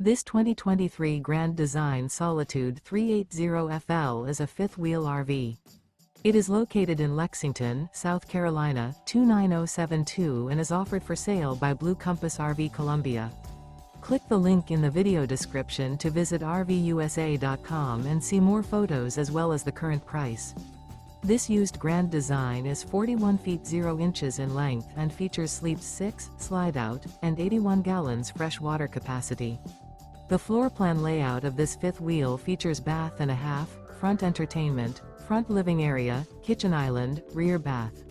This 2023 Grand Design Solitude 380FL is a fifth-wheel RV. It is located in Lexington, South Carolina, 29072 and is offered for sale by Blue Compass RV Columbia. Click the link in the video description to visit RVUSA.com and see more photos as well as the current price. This used Grand Design is 41 feet 0 inches in length and features sleeps 6, slide-out, and 81 gallons fresh water capacity. The floor plan layout of this fifth wheel features bath and a half, front entertainment, front living area, kitchen island, rear bath.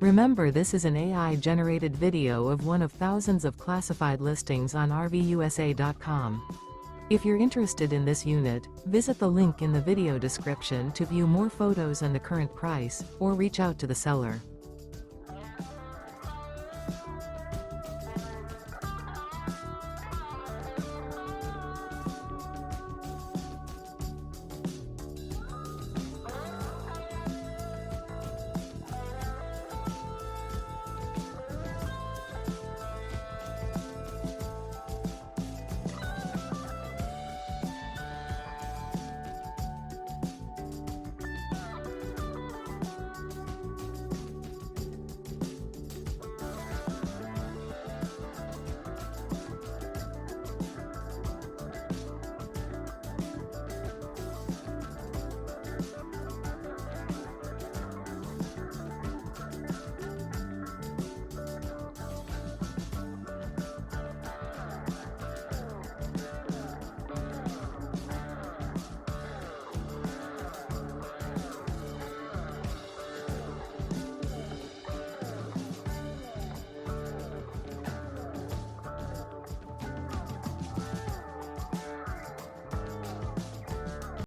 Remember, this is an AI-generated video of one of thousands of classified listings on RVUSA.com. If you're interested in this unit, visit the link in the video description to view more photos and the current price, or reach out to the seller.